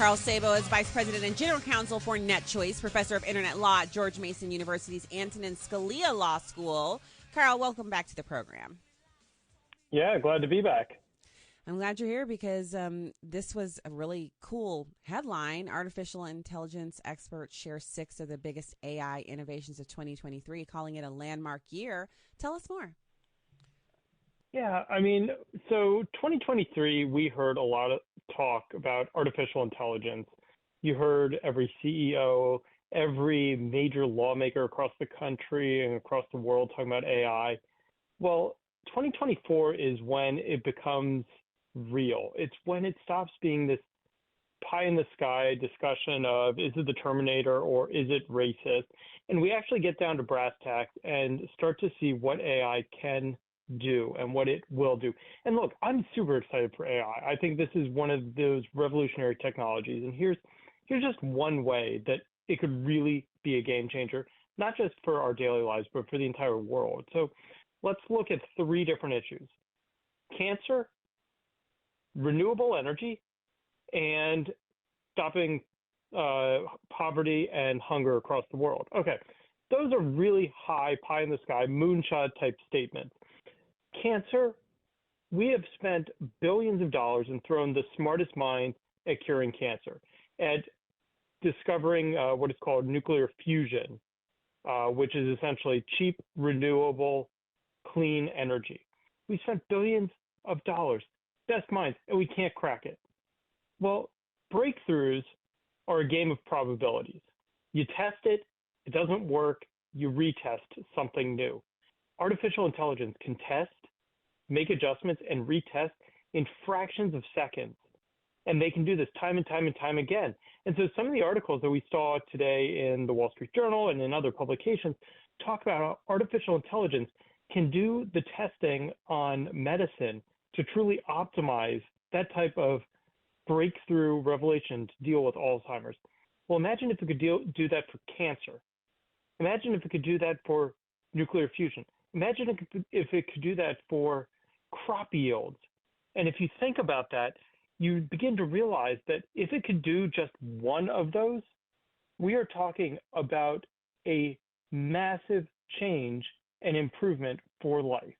Carl Sabo is Vice President and General Counsel for NetChoice, Professor of Internet Law at George Mason University's Antonin Scalia Law School. Carl, welcome back to the program. Yeah, glad to be back. I'm glad you're here because this was a really cool headline. Artificial intelligence experts share 6 of the biggest AI innovations of 2023, calling it a landmark year. Tell us more. Yeah, so 2023, we heard a lot of talk about artificial intelligence. You heard every CEO, every major lawmaker across the country and across the world talking about AI. Well, 2024 is when it becomes real. It's when it stops being this pie in the sky discussion of is it the Terminator or is it racist? And we actually get down to brass tacks and start to see what AI can do and what it will do. And look, I'm super excited for AI. I think this is one of those revolutionary technologies. And here's just one way that it could really be a game changer, not just for our daily lives, but for the entire world. So let's look at 3 different issues: cancer, renewable energy, and stopping poverty and hunger across the world. Okay, those are really high, pie in the sky, moonshot type statements. Cancer, we have spent billions of dollars and thrown the smartest minds at curing cancer, at discovering what is called nuclear fusion, which is essentially cheap, renewable, clean energy. We spent billions of dollars, best minds, and we can't crack it. Well, breakthroughs are a game of probabilities. You test it, it doesn't work, you retest something new. Artificial intelligence can test, make adjustments, and retest in fractions of seconds. And they can do this time and time and time again. And so some of the articles that we saw today in the Wall Street Journal and in other publications talk about how artificial intelligence can do the testing on medicine to truly optimize that type of breakthrough revelation to deal with Alzheimer's. Well, imagine if it could do that for cancer. Imagine if it could do that for nuclear fusion. Imagine if it could do that for crop yields. And if you think about that, you begin to realize that if it could do just one of those, we are talking about a massive change and improvement for life.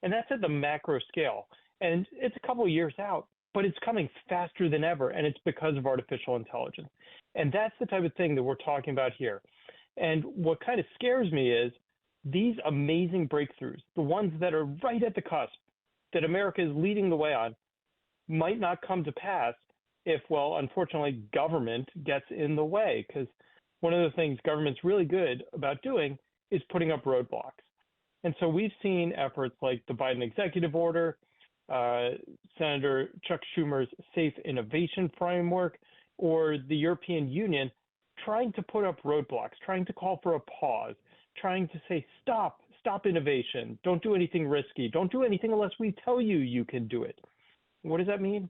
And that's at the macro scale. And it's a couple of years out, but it's coming faster than ever, and it's because of artificial intelligence. And that's the type of thing that we're talking about here. And what kind of scares me is these amazing breakthroughs, the ones that are right at the cusp, that America is leading the way on, might not come to pass if, well, unfortunately, government gets in the way. Because one of the things government's really good about doing is putting up roadblocks. And so we've seen efforts like the Biden executive order, Senator Chuck Schumer's Safe Innovation Framework, or the European Union trying to put up roadblocks, trying to call for a pause, trying to say, stop innovation, don't do anything risky, don't do anything unless we tell you you can do it. What does that mean?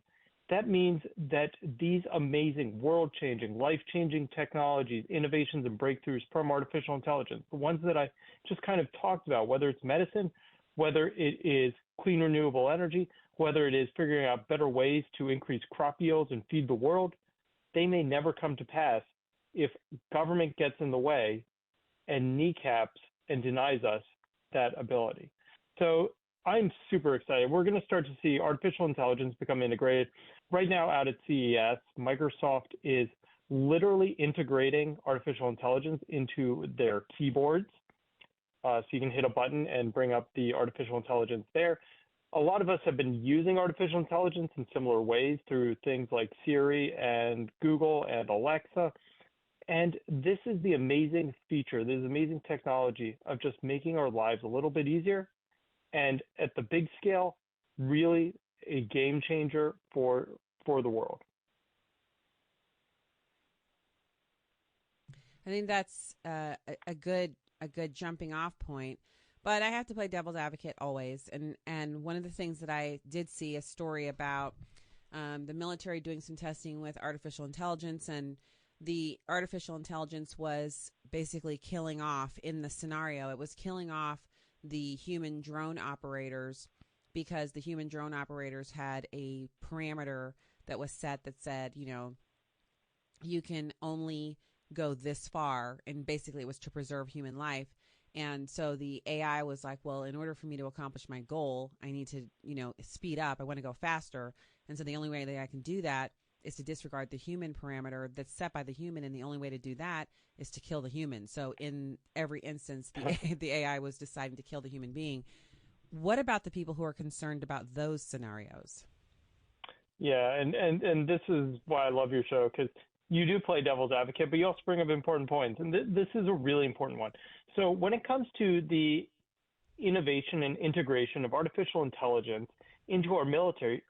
That means that these amazing, world-changing, life-changing technologies, innovations, and breakthroughs from artificial intelligence, the ones that I just kind of talked about, whether it's medicine, whether it is clean, renewable energy, whether it is figuring out better ways to increase crop yields and feed the world, they may never come to pass if government gets in the way and kneecaps and denies us that ability. So I'm super excited. We're going to start to see artificial intelligence become integrated. Right now out at CES, Microsoft is literally integrating artificial intelligence into their keyboards. So you can hit a button and bring up the artificial intelligence there. A lot of us have been using artificial intelligence in similar ways through things like Siri and Google and Alexa. And this is the amazing feature, this amazing technology of just making our lives a little bit easier. And at the big scale, really a game changer for the world. I think that's a good jumping off point. But I have to play devil's advocate always. And one of the things that I did see a story about the military doing some testing with artificial intelligence, and the artificial intelligence was basically killing off in the scenario. It was killing off the human drone operators because the human drone operators had a parameter that was set that said, you can only go this far, and basically it was to preserve human life. And so the AI was like, well, in order for me to accomplish my goal, I need to, speed up. I want to go faster. And so the only way that I can do that is to disregard the human parameter that's set by the human. And the only way to do that is to kill the human. So in every instance, the AI was deciding to kill the human being. What about the people who are concerned about those scenarios? Yeah, and this is why I love your show, because you do play devil's advocate, but you also bring up important points, and this is a really important one. So when it comes to the innovation and integration of artificial intelligence into our military,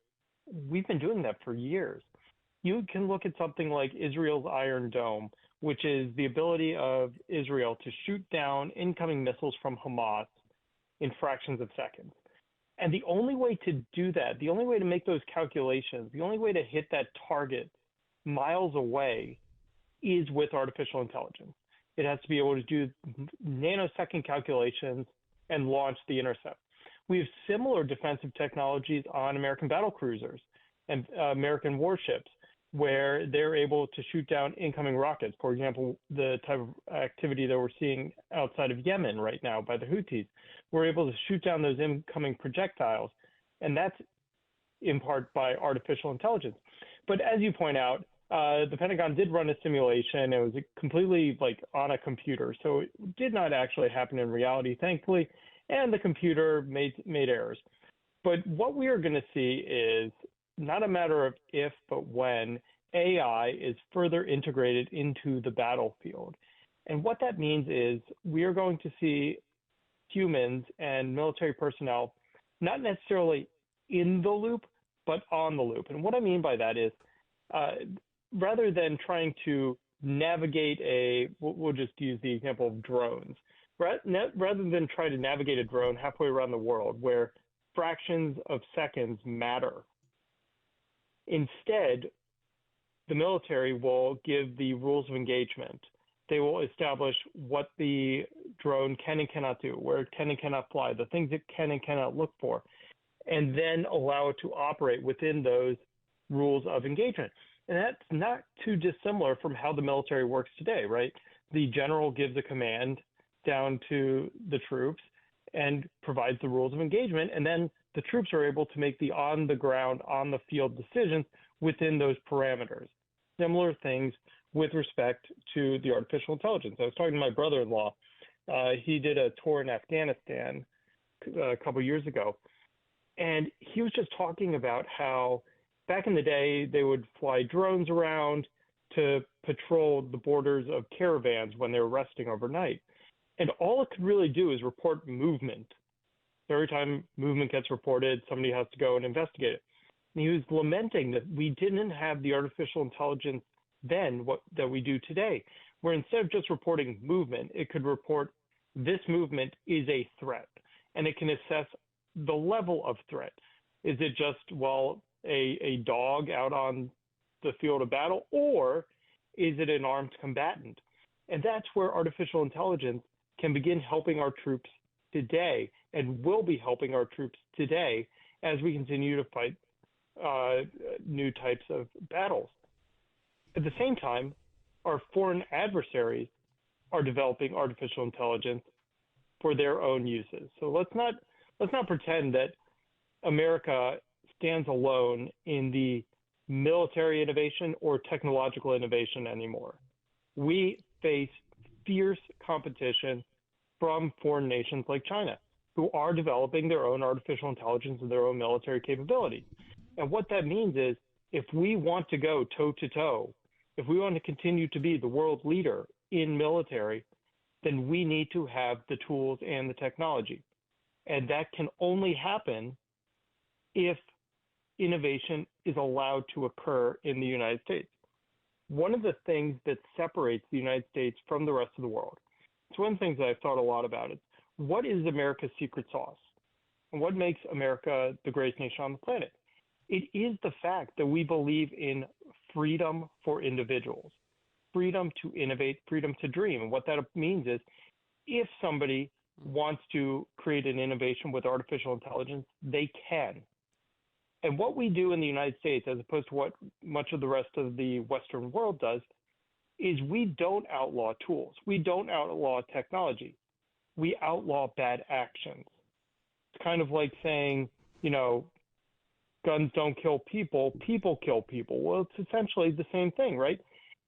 we've been doing that for years. You can look at something like Israel's Iron Dome, which is the ability of Israel to shoot down incoming missiles from Hamas in fractions of seconds. And the only way to do that, the only way to make those calculations, the only way to hit that target miles away is with artificial intelligence. It has to be able to do nanosecond calculations and launch the intercept. We have similar defensive technologies on American battle cruisers and American warships, where they're able to shoot down incoming rockets. For example, the type of activity that we're seeing outside of Yemen right now by the Houthis, we're able to shoot down those incoming projectiles, and that's in part by artificial intelligence. But as you point out, the Pentagon did run a simulation. It was completely like on a computer, so it did not actually happen in reality, thankfully, and the computer made errors. But what we are going to see is not a matter of if, but when AI is further integrated into the battlefield. And what that means is we are going to see humans and military personnel not necessarily in the loop, but on the loop. And what I mean by that is rather than trying to navigate we'll just use the example of drones, rather than try to navigate a drone halfway around the world where fractions of seconds matter. Instead, the military will give the rules of engagement. They will establish what the drone can and cannot do, where it can and cannot fly, the things it can and cannot look for, and then allow it to operate within those rules of engagement. And that's not too dissimilar from how the military works today, right? The general gives a command down to the troops and provides the rules of engagement, and then the troops are able to make the on-the-ground, on-the-field decisions within those parameters. Similar things with respect to the artificial intelligence. I was talking to my brother-in-law. He did a tour in Afghanistan a couple of years ago, and he was just talking about how back in the day they would fly drones around to patrol the borders of caravans when they were resting overnight. And all it could really do is report movement. Every time movement gets reported, somebody has to go and investigate it. And he was lamenting that we didn't have the artificial intelligence then that we do today, where instead of just reporting movement, it could report this movement is a threat, and it can assess the level of threat. Is it just, a dog out on the field of battle, or is it an armed combatant? And that's where artificial intelligence can begin helping our troops today, and will be helping our troops today as we continue to fight new types of battles. At the same time, our foreign adversaries are developing artificial intelligence for their own uses. So let's not pretend that America stands alone in the military innovation or technological innovation anymore. We face fierce competition from foreign nations like China, who are developing their own artificial intelligence and their own military capabilities. And what that means is if we want to go toe-to-toe, if we want to continue to be the world leader in military, then we need to have the tools and the technology. And that can only happen if innovation is allowed to occur in the United States. One of the things that separates the United States from the rest of the world, it's one of the things that I've thought a lot about, is what is America's secret sauce? And what makes America the greatest nation on the planet? It is the fact that we believe in freedom for individuals, freedom to innovate, freedom to dream. And what that means is if somebody wants to create an innovation with artificial intelligence, they can. And what we do in the United States, as opposed to what much of the rest of the Western world does, is we don't outlaw tools. We don't outlaw technology. We outlaw bad actions. It's kind of like saying, guns don't kill people, people kill people. Well, it's essentially the same thing, right?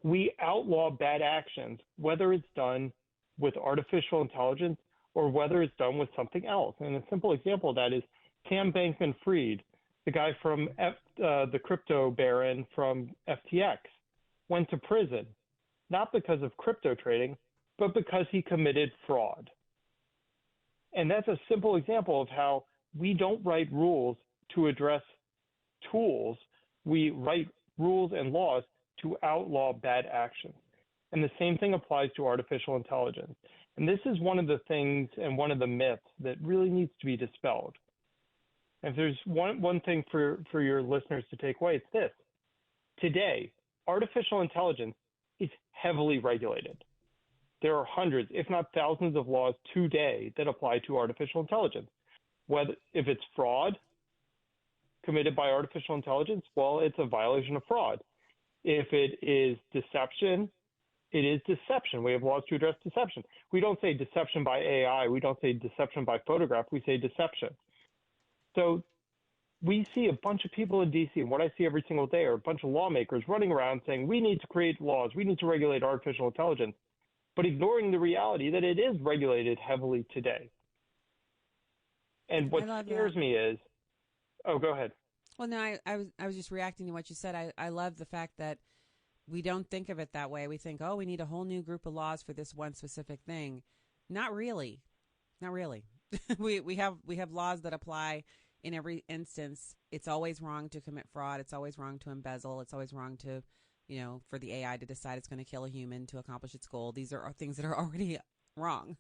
We outlaw bad actions, whether it's done with artificial intelligence or whether it's done with something else. And a simple example of that is Sam Bankman-Fried, the guy from the crypto baron from FTX, went to prison, not because of crypto trading, but because he committed fraud. And that's a simple example of how we don't write rules to address tools. We write rules and laws to outlaw bad actions. And the same thing applies to artificial intelligence. And this is one of the things and one of the myths that really needs to be dispelled. And if there's one thing for your listeners to take away, it's this. Today, artificial intelligence is heavily regulated. There are hundreds, if not thousands of laws today that apply to artificial intelligence. If it's fraud committed by artificial intelligence, well, it's a violation of fraud. If it is deception, it is deception. We have laws to address deception. We don't say deception by AI. We don't say deception by photograph. We say deception. So we see a bunch of people in D.C., and what I see every single day are a bunch of lawmakers running around saying, we need to create laws, we need to regulate artificial intelligence, but ignoring the reality that it is regulated heavily today. And what scares me is, oh, go ahead. Well, no, I was just reacting to what you said. I love the fact that we don't think of it that way. We think, oh, we need a whole new group of laws for this one specific thing. Not really. Not really. we have laws that apply in every instance. It's always wrong to commit fraud. It's always wrong to embezzle. It's always wrong to, for the AI to decide it's going to kill a human to accomplish its goal. These are things that are already wrong.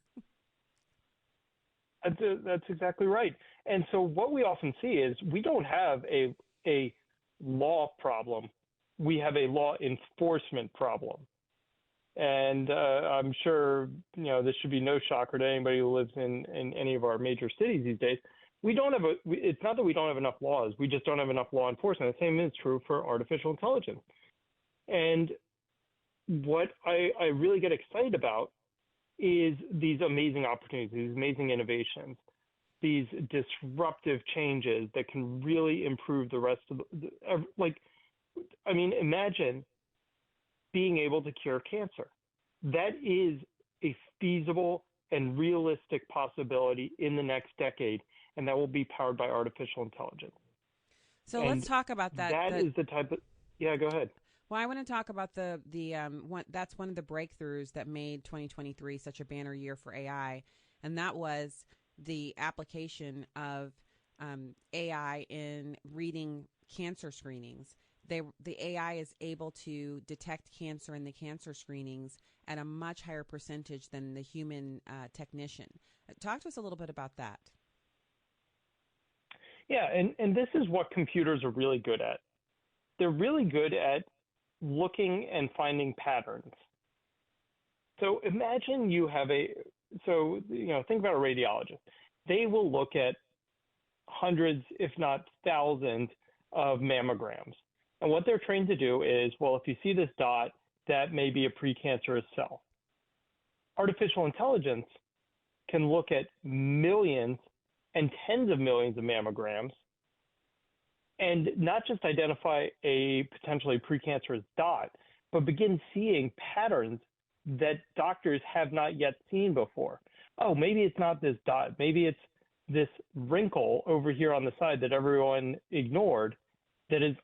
That's exactly right. And so what we often see is we don't have a law problem. We have a law enforcement problem. And I'm sure, this should be no shocker to anybody who lives in any of our major cities these days. It's not that we don't have enough laws. We just don't have enough law enforcement. The same is true for artificial intelligence. And what I really get excited about is these amazing opportunities, these amazing innovations, these disruptive changes that can really improve the rest of imagine being able to cure cancer. That is a feasible and realistic possibility in the next decade, and that will be powered by artificial intelligence. So let's talk about that. That is the type of, yeah, go ahead. Well, I want to talk about that's one of the breakthroughs that made 2023 such a banner year for AI, and that was the application of AI in reading cancer screenings. The AI is able to detect cancer in the cancer screenings at a much higher percentage than the human technician. Talk to us a little bit about that. Yeah, and this is what computers are really good at. They're really good at looking and finding patterns. So imagine you have think about a radiologist. They will look at hundreds, if not thousands, of mammograms. And what they're trained to do is, well, if you see this dot, that may be a precancerous cell. Artificial intelligence can look at millions and tens of millions of mammograms and not just identify a potentially precancerous dot, but begin seeing patterns that doctors have not yet seen before. Oh, maybe it's not this dot. Maybe it's this wrinkle over here on the side that everyone ignored that is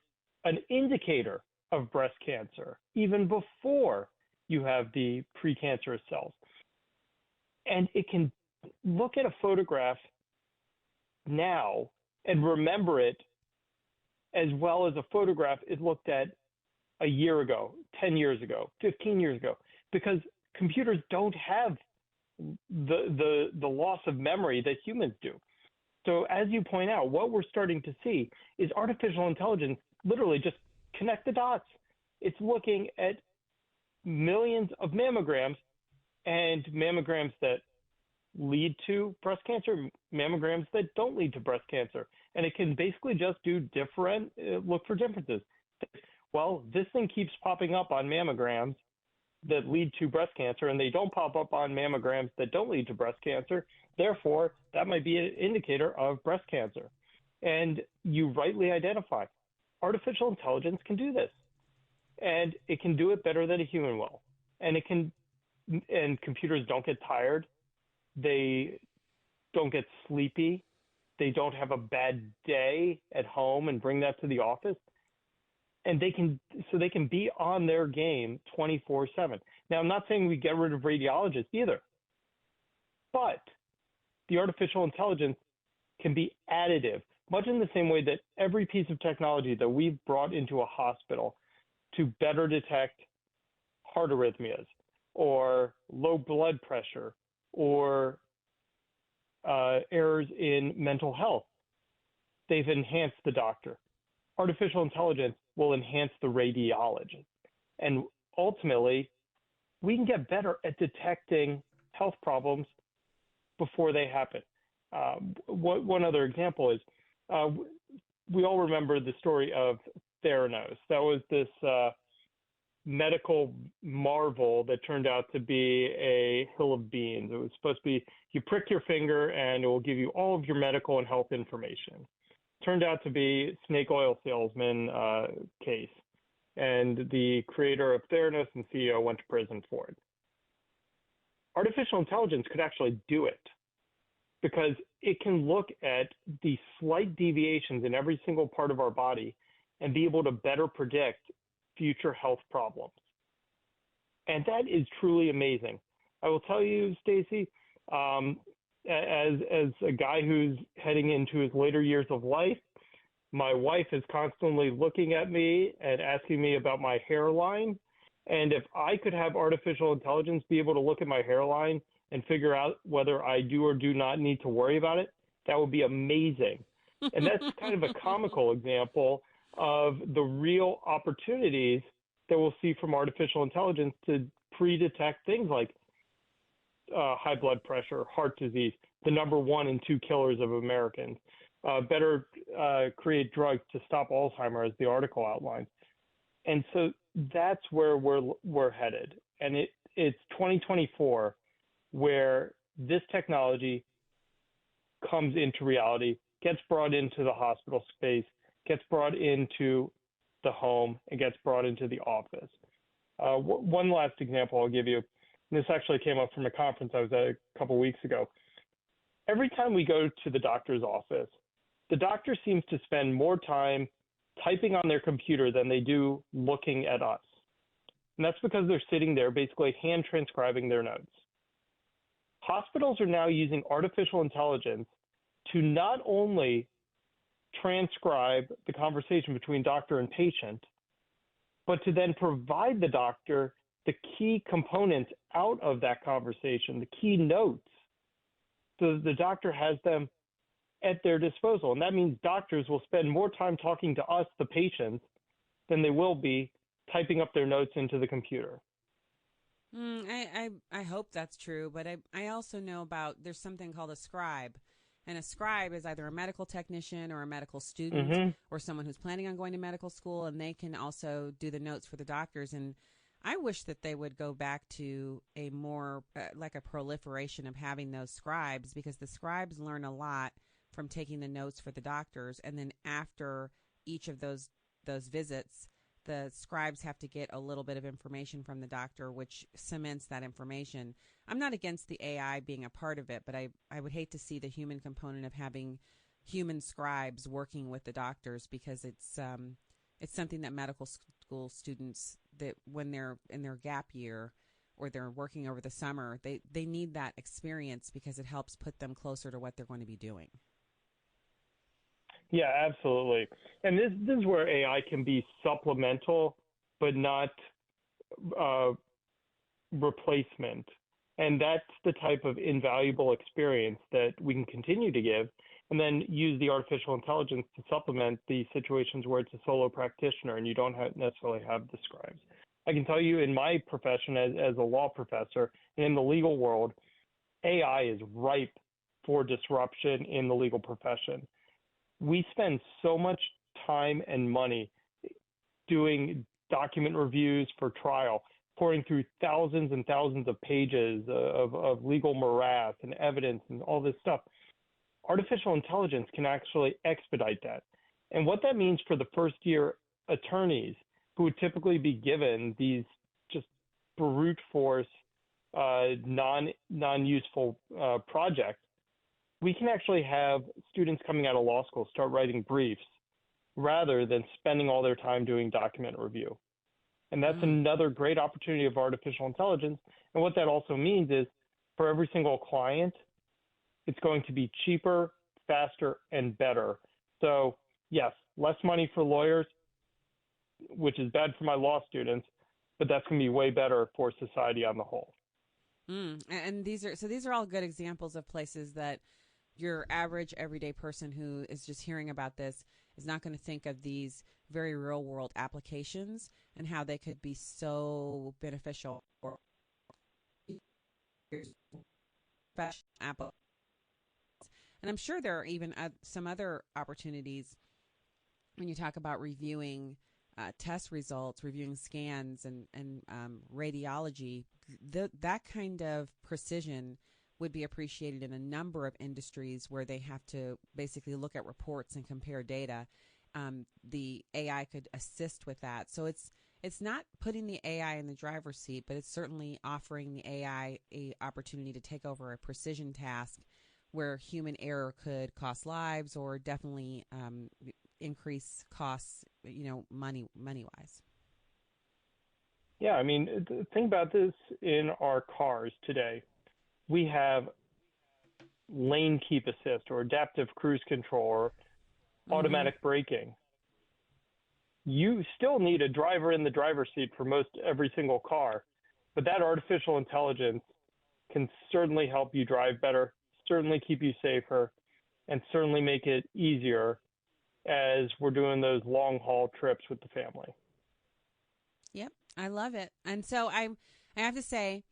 an indicator of breast cancer, even before you have the precancerous cells. And it can look at a photograph now and remember it as well as a photograph it looked at a year ago, 10 years ago, 15 years ago, because computers don't have the loss of memory that humans do. So as you point out, what we're starting to see is artificial intelligence literally just connect the dots. It's looking at millions of mammograms and mammograms that lead to breast cancer, mammograms that don't lead to breast cancer. and it can basically just look for differences. Well, this thing keeps popping up on mammograms that lead to breast cancer, and they don't pop up on mammograms that don't lead to breast cancer. Therefore, that might be an indicator of breast cancer. And you rightly identify, artificial intelligence can do this, and it can do it better than a human will. And computers don't get tired. They don't get sleepy. They don't have a bad day at home and bring that to the office. And they can be on their game 24/7. Now, I'm not saying we get rid of radiologists either, but the artificial intelligence can be additive, much in the same way that every piece of technology that we've brought into a hospital to better detect heart arrhythmias or low blood pressure or errors in mental health, they've enhanced the doctor. Artificial intelligence will enhance the radiologist. And ultimately, we can get better at detecting health problems before they happen. One other example is we all remember the story of Theranos. That was this medical marvel that turned out to be a hill of beans. It was supposed to be you prick your finger and it will give you all of your medical and health information. Turned out to be snake oil salesman case. And the creator of Theranos and CEO went to prison for it. Artificial intelligence could actually do it because it can look at the slight deviations in every single part of our body and be able to better predict future health problems. And that is truly amazing. I will tell you, Stacy, as a guy who's heading into his later years of life, my wife is constantly looking at me and asking me about my hairline. And if I could have artificial intelligence be able to look at my hairline and figure out whether I do or do not need to worry about it, that would be amazing. And that's kind of a comical example of the real opportunities that we'll see from artificial intelligence to pre-detect things like high blood pressure, heart disease, the number 1 and 2 killers of Americans, better create drugs to stop Alzheimer's, as the article outlines. And so that's where we're headed. And it's 2024 where this technology comes into reality, gets brought into the hospital space, gets brought into the home, and gets brought into the office. One last example I'll give you. This actually came up from a conference I was at a couple weeks ago. Every time we go to the doctor's office, the doctor seems to spend more time typing on their computer than they do looking at us. And that's because they're sitting there basically hand transcribing their notes. Hospitals are now using artificial intelligence to not only transcribe the conversation between doctor and patient, but to then provide the doctor the key components out of that conversation, the key notes, so the doctor has them at their disposal. And that means doctors will spend more time talking to us, the patients, than they will be typing up their notes into the computer. I hope that's true, but I also know there's something called a scribe. And a scribe is either a medical technician or a medical student or someone who's planning on going to medical school, and they can also do the notes for the doctors. And I wish that they would go back to a more like a proliferation of having those scribes, because the scribes learn a lot from taking the notes for the doctors. And then after each of those visits, the scribes have to get a little bit of information from the doctor, which cements that information. I'm not against the AI being a part of it, but I would hate to see the human component of having human scribes working with the doctors, because it's something that medical school students, that when they're in their gap year or they're working over the summer, they need that experience because it helps put them closer to what they're going to be doing. Yeah, absolutely. And this is where AI can be supplemental, but not replacement. And that's the type of invaluable experience that we can continue to give, and then use the artificial intelligence to supplement the situations where it's a solo practitioner and you don't necessarily have the scribes. I can tell you in my profession as a law professor and in the legal world, AI is ripe for disruption in the legal profession. We spend so much time and money doing document reviews for trial, pouring through thousands and thousands of pages of legal morass and evidence and all this stuff. Artificial intelligence can actually expedite that. And what that means for the first year attorneys who would typically be given these just brute force, non useful projects, we can actually have students coming out of law school start writing briefs rather than spending all their time doing document review. And that's another great opportunity of artificial intelligence. And what that also means is for every single client, it's going to be cheaper, faster, and better. So yes, less money for lawyers, which is bad for my law students, but that's going to be way better for society on the whole. And these are all good examples of places that your average everyday person who is just hearing about this is not going to think of these very real world applications and how they could be so beneficial for Apple. And I'm sure there are even some other opportunities when you talk about reviewing test results, reviewing scans, and radiology. That kind of precision would be appreciated in a number of industries where they have to basically look at reports and compare data. The AI could assist with that. So it's not putting the AI in the driver's seat, but it's certainly offering the AI a opportunity to take over a precision task where human error could cost lives or definitely increase costs, money wise. Yeah, I mean, think about this in our cars today. We have lane keep assist or adaptive cruise control or automatic braking. You still need a driver in the driver's seat for most every single car, but that artificial intelligence can certainly help you drive better, certainly keep you safer, and certainly make it easier as we're doing those long haul trips with the family. Yep, I love it. And so I have to say,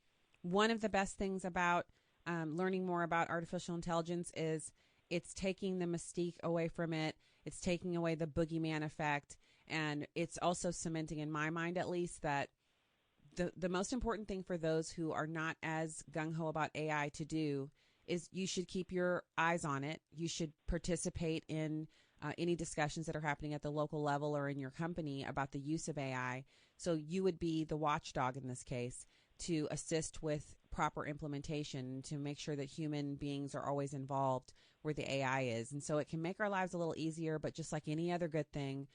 one of the best things about learning more about artificial intelligence is it's taking the mystique away from it. It's taking away the boogeyman effect. And it's also cementing, in my mind at least, that the most important thing for those who are not as gung-ho about AI to do is you should keep your eyes on it. You should participate in any discussions that are happening at the local level or in your company about the use of AI. So you would be the watchdog in this case to assist with proper implementation, to make sure that human beings are always involved where the AI is. And so it can make our lives a little easier, but just like any other good thing,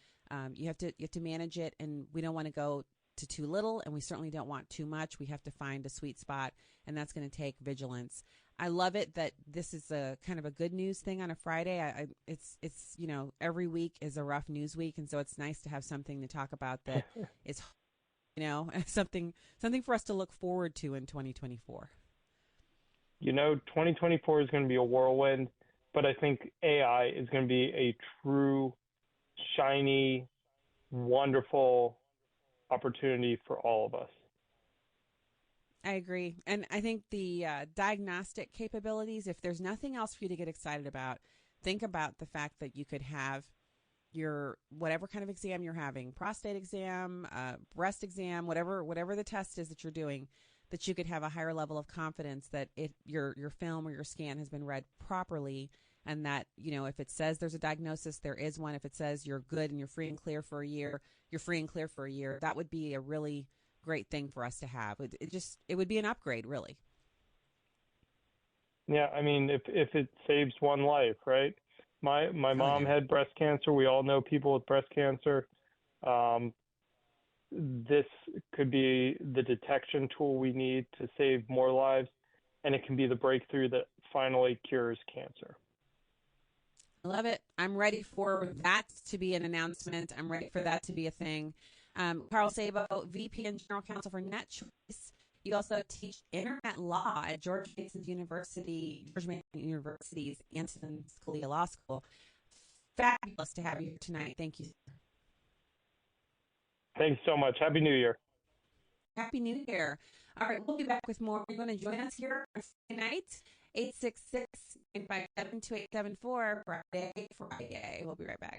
you have to manage it, and we don't want to go to too little, and we certainly don't want too much. We have to find a sweet spot, and that's going to take vigilance. I love it that this is a kind of a good news thing on a Friday. It's every week is a rough news week, and so it's nice to have something to talk about that is something for us to look forward to in 2024. 2024 is going to be a whirlwind, but I think AI is going to be a true, shiny, wonderful opportunity for all of us. I agree. And I think the diagnostic capabilities, if there's nothing else for you to get excited about, think about the fact that you could have your whatever kind of exam you're having, prostate exam, breast exam, whatever the test is that you're doing, that you could have a higher level of confidence that your film or your scan has been read properly, and that, if it says there's a diagnosis, there is one. If it says you're good and you're free and clear for a year, you're free and clear for a year. That would be a really great thing for us to have. It would be an upgrade, really. Yeah, I mean, if it saves one life, right? My mom had breast cancer. We all know people with breast cancer. This could be the detection tool we need to save more lives, and it can be the breakthrough that finally cures cancer. I love it. I'm ready for that to be an announcement. I'm ready for that to be a thing. Carl Sabo, VP and General Counsel for NetChoice. You also teach internet law at George Mason University's Antonin Scalia Law School. Fabulous to have you here tonight. Thank you, sir. Thanks so much. Happy New Year. Happy New Year. All right, we'll be back with more. You're going to join us here on Friday night, 866 957-2874, Friday. We'll be right back.